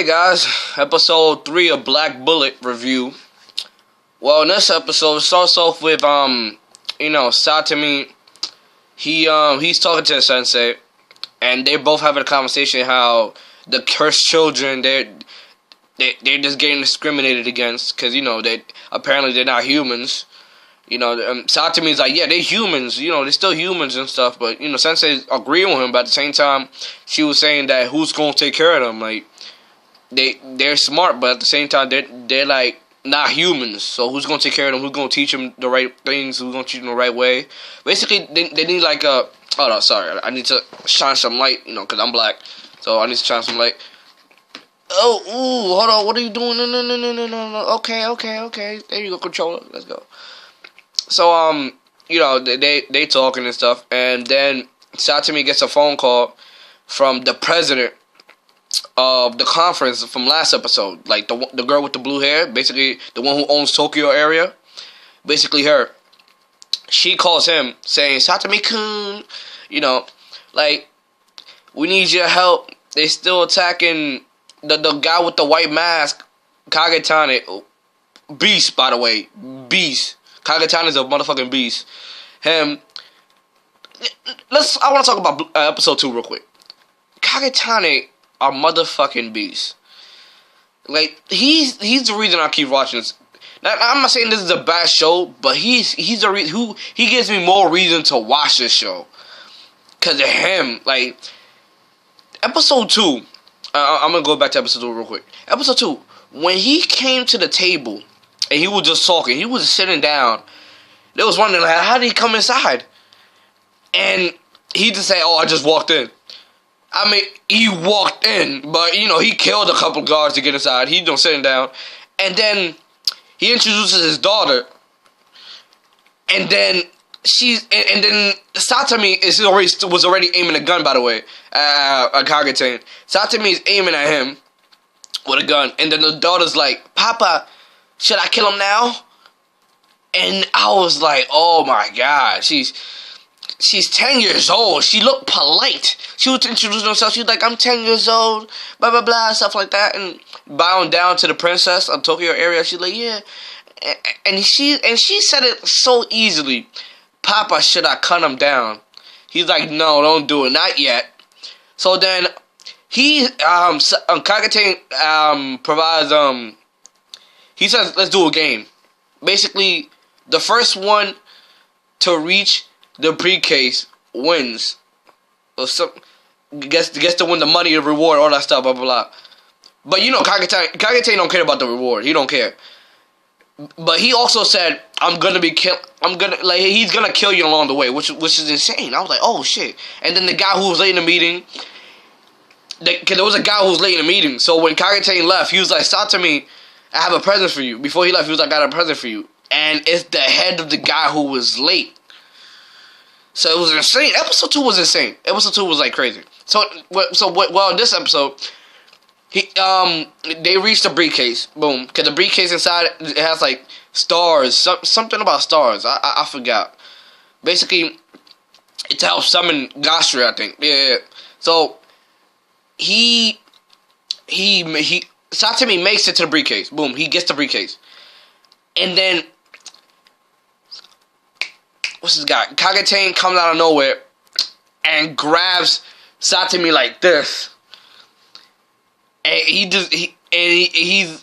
Hey guys, episode 3 of Black Bullet review. Well, in this episode, it starts off with Satomi. He's talking to his sensei, and they're both having a conversation how the cursed children they're just getting discriminated against because they apparently they're not humans. Satomi's like, yeah, they're humans. They're still humans and stuff, but Sensei's agreeing with him. But at the same time, she was saying that who's gonna take care of them, like. They're smart, but at the same time, they're like not humans. So who's gonna take care of them? Who's gonna teach them the right things? Who's gonna teach them the right way? Basically, they need like a. Oh no, sorry, I need to shine some light. Because I'm black, so I need to shine some light. Oh, ooh, hold on, what are you doing? No. Okay. There you go, controller. Let's go. So they talking and stuff, and then Satomi gets a phone call from the president of the conference from last episode, like the girl with the blue hair, basically the one who owns Tokyo area, basically her. She calls him saying, Satomi-kun, like, we need your help. They still attacking the guy with the white mask, Kagetane. Beast, by the way. Beast. Kagetane is a motherfucking beast. Him. I want to talk about episode 2 real quick. Kagetane are motherfucking beast. Like, he's the reason I keep watching this. Now, I'm not saying this is a bad show, but he's the reason who he gives me more reason to watch this show. Cause of him. Like, episode 2. I'm gonna go back to episode 2 real quick. Episode 2, when he came to the table and he was just talking, he was sitting down. They was wondering, like, how did he come inside? And he just said, "Oh, I just walked in." I mean, he walked in, but, he killed a couple guards to get inside. He's sitting down. And then he introduces his daughter. And then and then Satomi was already aiming a gun, by the way, at Kagetane. Satomi is aiming at him with a gun. And then the daughter's like, "Papa, should I kill him now?" And I was like, oh my God, She's 10 years old. She looked polite. She was introducing herself. She was like, "I'm 10 years old," blah, blah, blah, stuff like that. And bowing down to the princess of Tokyo area. She's like, "Yeah." And she said it so easily. "Papa, should I cut him down?" He's like, "No, don't do it. Not yet." So then Kagetane provides, he says, "Let's do a game." Basically, the first one to reach the briefcase wins. Or gets to win the money, the reward, all that stuff, blah, blah, blah. But Kagetane don't care about the reward. He don't care. But he also said, he's gonna kill you along the way, which is insane. I was like, oh shit. And then the guy who was late in the meeting, there was a guy who was late in the meeting. So when Kagetane left, he was like, "Satomi, I have a present for you." Before he left, he was like, "I got a present for you." And it's the head of the guy who was late. So it was insane. Episode 2 was insane. Episode 2 was like crazy. So in this episode, they reached the briefcase. Boom. Because the briefcase inside, it has like stars. Something about stars. I forgot. Basically, it's to help summon Gashri, I think. Yeah. So Satomi makes it to the briefcase. Boom. He gets the briefcase. And then what's this guy? Kagetane comes out of nowhere and grabs Satomi like this. And he's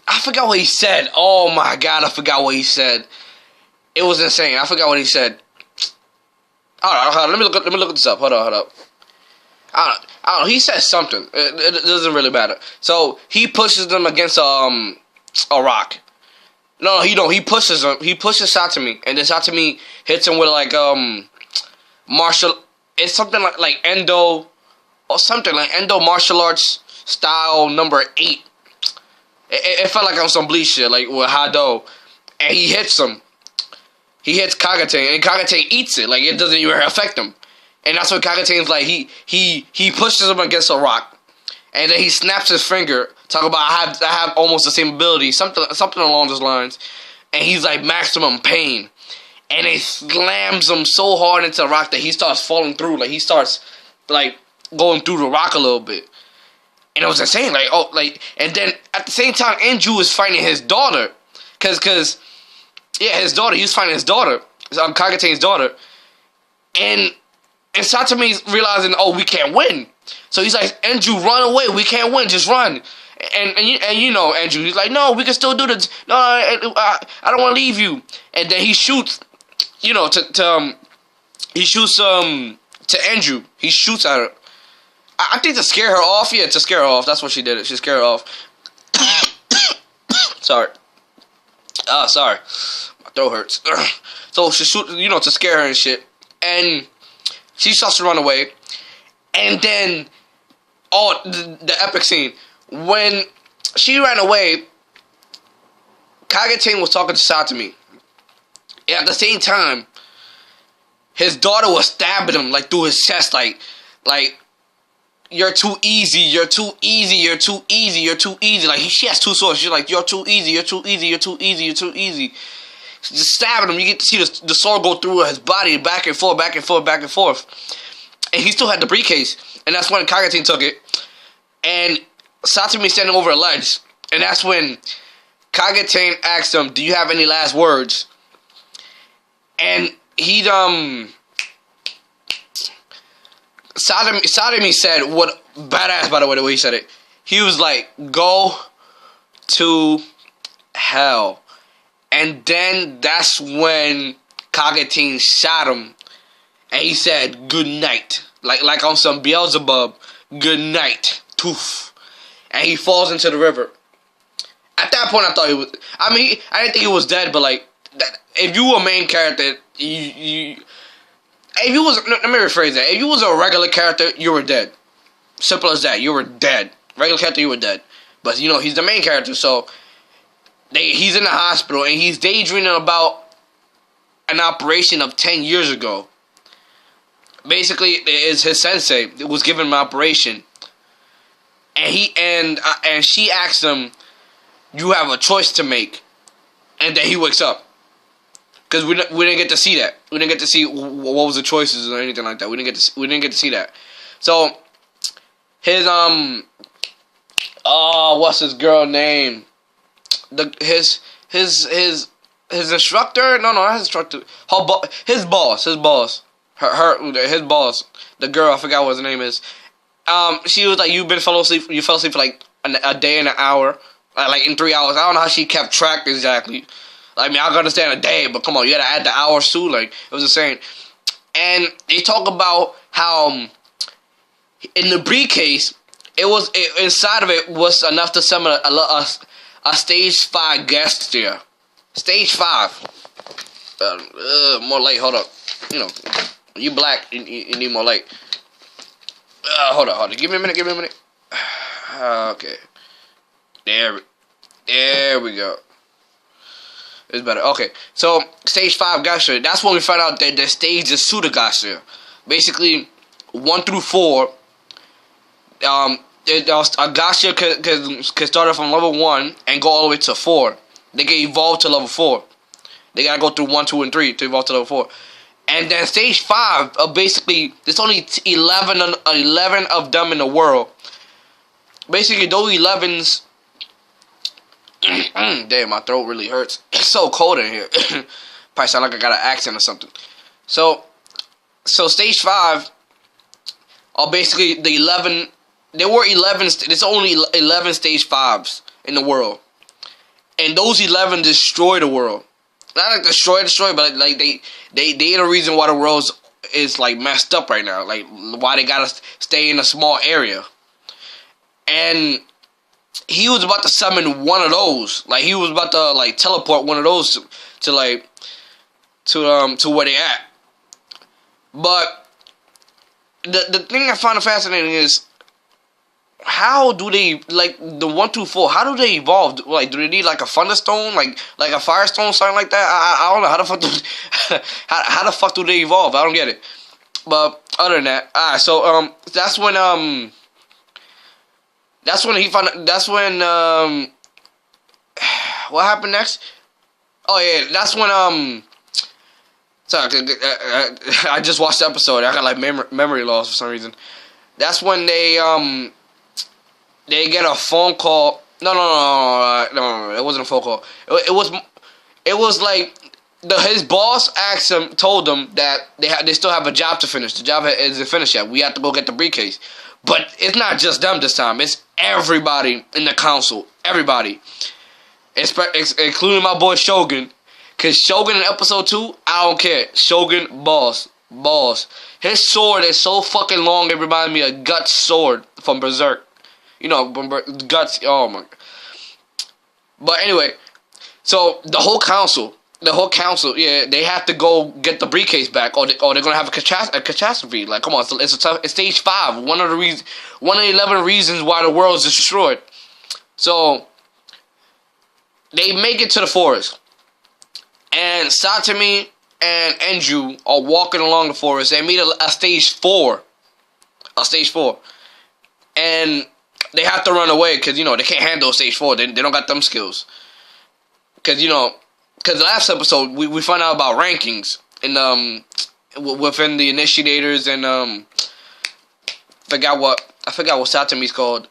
I forgot what he said. Oh my God, I forgot what he said. It was insane. I forgot what he said. Hold on. Let me look this up. Hold up. I don't know. He said something. It doesn't really matter. So he pushes them against a rock. No, he don't. He pushes him. He pushes Satomi, and then Satomi hits him with like martial. It's something like Endo or something like Endo martial arts style number 8. It felt like on some Bleach shit, like with Hado, and he hits him. He hits Kagetane, and Kagetane eats it. Like, it doesn't even affect him. And that's what Kagetane's like. He pushes him against a rock, and then he snaps his finger. Talk about I have almost the same ability, something along those lines. And he's like maximum pain, and it slams him so hard into the rock that he starts falling through. Like, he starts like going through the rock a little bit. And it was insane. Like, oh, like, and then at the same time, Andrew was fighting his daughter. His daughter, he was fighting his daughter. Kagetane's daughter. And Satomi's realizing, oh, we can't win. So he's like, Andrew, run away. We can't win. Just run. And you know, Andrew, he's like, no, we can still do this. No, I don't want to leave you. And then he shoots, you know, he shoots to Andrew. He shoots at her. I think to scare her off. Yeah, to scare her off. That's what she did. She scared her off. Sorry. Sorry. My throat hurts. So she shoots, you know, to scare her and shit. And she starts to run away. And then, the epic scene. When she ran away, Kagetane was talking to Satomi. And at the same time, his daughter was stabbing him, like, through his chest, like, you're too easy, you're too easy, you're too easy, you're too easy. Like, she has two swords. She's like, you're too easy, you're too easy, you're too easy, you're too easy. She's just stabbing him. You get to see the sword go through his body, back and forth, back and forth, back and forth. And he still had the briefcase. And that's when Kagetane took it. And Satomi standing over a ledge. And that's when Kagetane asked him, do you have any last words? And he, Satomi said, what, badass by the way he said it. He was like, go to hell. And then that's when Kagetane shot him. And he said, good night. Like on some Beelzebub, good night. Toof. And he falls into the river. At that point, I thought he was, I didn't think he was dead, but like, if you were a main character, if you was, let me rephrase that. If you was a regular character, you were dead. Simple as that. You were dead. Regular character, you were dead. But, you know, he's the main character, so he's in the hospital, and he's daydreaming about an operation of 10 years ago. Basically, it's his sensei was giving him an operation. And she asked him, you have a choice to make. And then he wakes up. Because we didn't get to see that. We didn't get to see what was the choices or anything like that. We didn't get to see that. So his what's his girl name? His instructor? No, not his instructor. His boss. His boss. The girl, I forgot what his name is. She was like, you fell asleep for like a day and an hour, like in 3 hours. I don't know how she kept track exactly. I mean, I can understand a day, but come on, you gotta add the hours too. Like, it was insane. And they talk about how in the briefcase, inside of it was enough to summon a stage 5 guest there. Stage 5. More light. Hold up. You know, you black. You need more light. Hold on. Give me a minute. Okay. There we go. It's better. Okay, so stage 5 Gasha. That's when we find out that the stage is Suda Gasha. Basically, 1 through 4. A Gasha could start from level 1 and go all the way to 4. They get evolved to level 4. They gotta go through 1, 2, and 3 to evolve to level 4. And then stage 5, basically, there's only 11 of them in the world. Basically, those 11s. Damn, my throat really hurts. It's so cold in here. Probably sound like I got an accent or something. So stage 5 are basically the 11. There were 11. There's only 11 stage 5s in the world, and those 11 destroy the world. Not like destroy, but like they the reason why the world is like messed up right now. Like why they gotta stay in a small area. And he was about to summon one of those. Like he was about to like teleport one of those to where they at. But the thing I find fascinating is how do they, like the 1 through 4? How do they evolve? Like, do they need like a thunderstone, like a firestone, something like that? I don't know how the fuck how the fuck do they evolve? I don't get it. But other than that, alright. So that's when what happened next? Oh yeah, that's when sorry, I just watched the episode. I got like memory loss for some reason. That's when they they get a phone call. No. It wasn't a phone call. It was like his boss asked him, told him that they still have a job to finish. The job isn't finished yet. We have to go get the briefcase. But it's not just them this time. It's everybody in the council. Everybody. Including my boy Shogun. Because Shogun in episode 2, I don't care. Shogun, boss. His sword is so fucking long, it reminds me of Guts' sword from Berserk. You know, Guts, oh my. But anyway, so the whole council, yeah, they have to go get the briefcase back, or they're gonna have a catastrophe. Like, come on, it's stage 5. One of the 11 reasons why the world is destroyed. So they make it to the forest, and Satomi and Enju are walking along the forest and meet a stage 4. And they have to run away because, you know, they can't handle stage 4. They don't got them skills. Because, you know, because last episode we found out about rankings in within the initiators and I forgot what Satomi's called.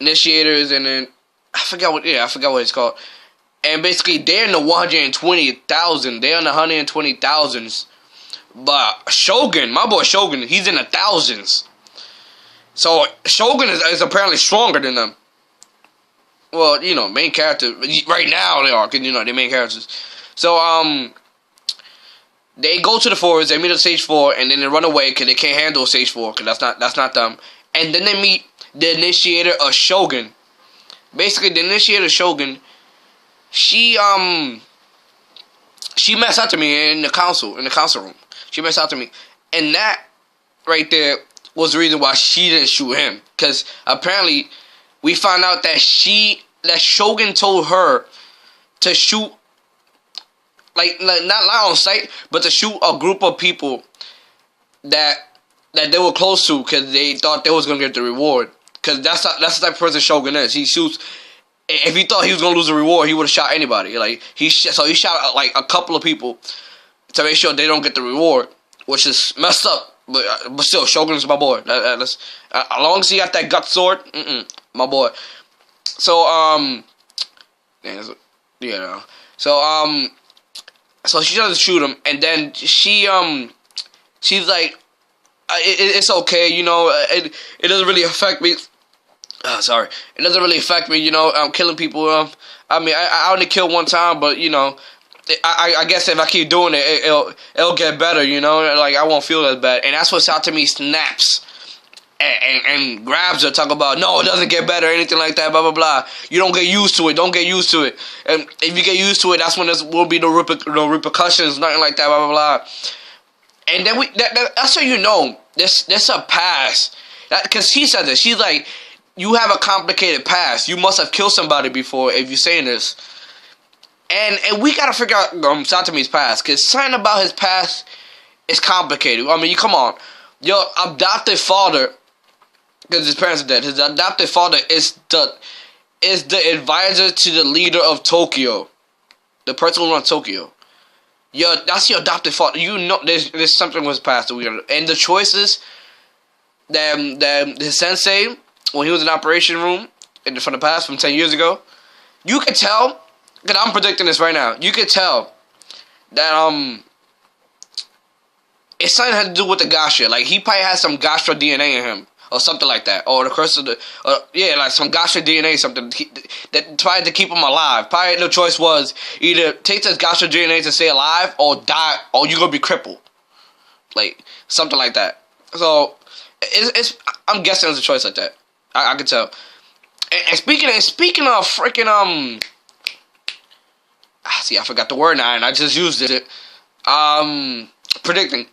Initiators, and then I forgot what it's called. And basically, they're in the 120,000. They're in the 120,000s. But Shogun, my boy Shogun, he's in the thousands. So Shogun is apparently stronger than them. Well, you know, main character right now they are, cause you know they're main characters. So they go to the forest. They meet at stage 4, and then they run away because they can't handle stage 4. Cause that's not them. And then they meet the initiator of Shogun. Basically, the initiator of Shogun. She met Satomi in the council room. She met Satomi, and that right there was the reason why she didn't shoot him. Because apparently, we found out that Shogun told her to shoot, like not on sight, but to shoot a group of people that they were close to, because they thought they was gonna get the reward. Because that's the type of person Shogun is. He shoots. If he thought he was gonna lose the reward, he would have shot anybody. Like he shot like a couple of people to make sure they don't get the reward, which is messed up. But still, Shogun's my boy. As long as he got that gut sword, my boy. So so she doesn't shoot him, and then she's like, it's okay, you know, it doesn't really affect me. Sorry. It doesn't really affect me, you know. I'm killing people. I mean, I only killed one time, but you know, I guess if I keep doing it, it'll get better, you know. Like I won't feel as bad. And that's what Satomi snaps and grabs her, talk about no, it doesn't get better, anything like that, blah blah blah. You don't get used to it. Don't get used to it. And if you get used to it, that's when there will be no repercussions, nothing like that, blah blah blah. And then that's how you know there's a past. Because she said this. She's like, you have a complicated past. You must have killed somebody before if you're saying this. And we gotta figure out Satomi's past, because something about his past is complicated. I mean, come on. Your adopted father, because his parents are dead, his adopted father is the advisor to the leader of Tokyo. The person who runs Tokyo. That's your adopted father. You know there's something with his past that we gotta, and the choices that his sensei, when he was in the operation room from the past, from 10 years ago, you could tell, because I'm predicting this right now, you could tell that it's something had to do with the Gasha. Like, he probably has some Gasha DNA in him, or something like that, or the curse of the, like some Gasha DNA, something that tried to keep him alive. Probably the choice was either take this Gasha DNA to stay alive, or die, or you're gonna be crippled, like something like that. So I'm guessing it's a choice like that. I can tell. And speaking of freaking see, I forgot the word now, and I just used it. Predicting.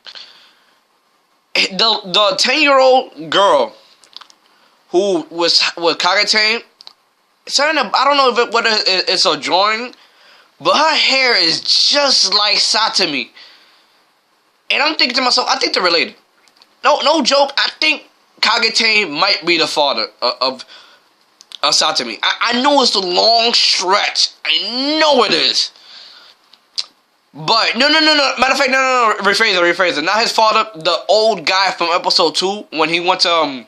The 10-year-old girl who was with Kagete, I don't know whether it's a drawing, but her hair is just like Satomi. And I'm thinking to myself, I think they're related. No joke. I think Kagete might be the father of Satomi. I know it's a long stretch. I know it is. But no. Matter of fact, no. Rephrase it. Not his father. The old guy from episode 2 when he went to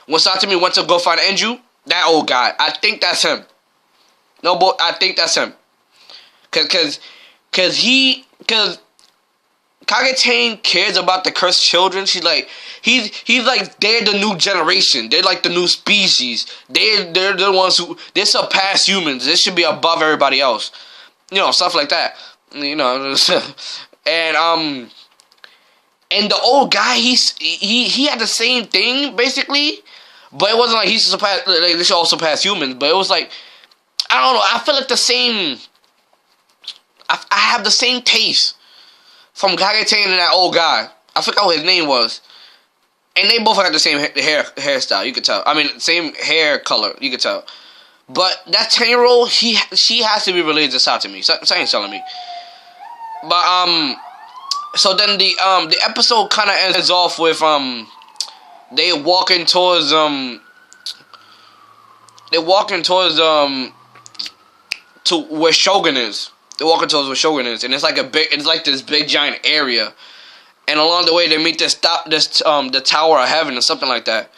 when Satomi went to go find Enju. That old guy. I think that's him. No, boy, I think that's him. Cause Kage-Tang cares about the cursed children. She's like, he's like, they're the new generation. They're like the new species. They're the ones who, they surpass humans. They should be above everybody else. You know, stuff like that. You know, and the old guy, he had the same thing basically, but it wasn't like he surpassed. Like, they should all surpass humans, but it was like, I don't know. I feel like the same. I have the same taste from Kage-Tang and that old guy. I forgot what his name was. And they both had the same hairstyle, you could tell. I mean, same hair color, you could tell. But that 10-year-old, she has to be related to Satomi. Something's telling me. But so then the episode kind of ends off with they walking towards to where Shogun is. They're walking towards where Shogun is, and it's like this big giant area. And along the way, they meet the Tower of Heaven or something like that.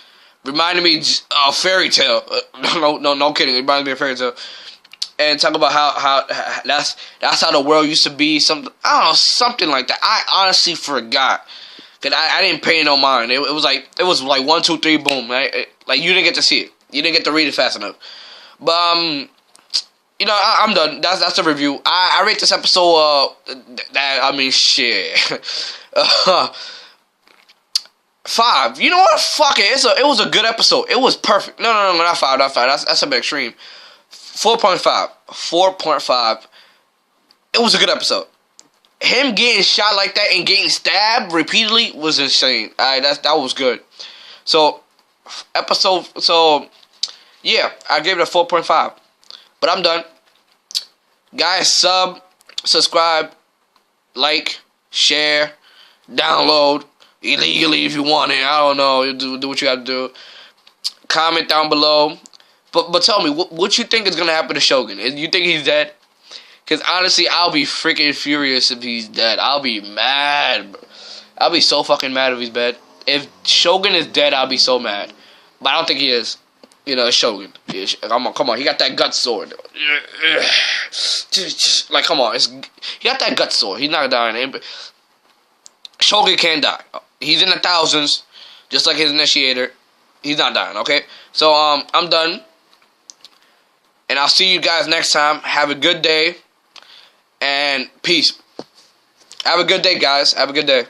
Reminded me of a fairy tale. No kidding. It reminded me of a fairy tale. And talk about how that's how the world used to be. Something, I don't know, something like that. I honestly forgot, cause I didn't pay no mind. It was like 1, 2, 3, boom. Right? Like you didn't get to see it. You didn't get to read it fast enough. But you know, I'm done. That's the review. I rate this episode. Shit. 5. You know what? Fuck it. It was a good episode. It was perfect. No, not 5. That's a bit extreme. 4.5. 4.5. It was a good episode. Him getting shot like that and getting stabbed repeatedly was insane. That was good. So yeah, I gave it a 4.5. But I'm done. Guys, subscribe, like, share, download illegally if you want it. I don't know. Do what you have to do. Comment down below. But tell me, what you think is going to happen to Shogun? You think he's dead? Because honestly, I'll be freaking furious if he's dead. I'll be mad. I'll be so fucking mad if he's dead. If Shogun is dead, I'll be so mad. But I don't think he is. You know, it's Shogun. Come on. He got that gut sword. Like, come on. He got that gut sword. He's not dying. Shogun can't die. He's in the thousands, just like his initiator. He's not dying, okay? So, I'm done. And I'll see you guys next time. Have a good day. And peace. Have a good day, guys. Have a good day.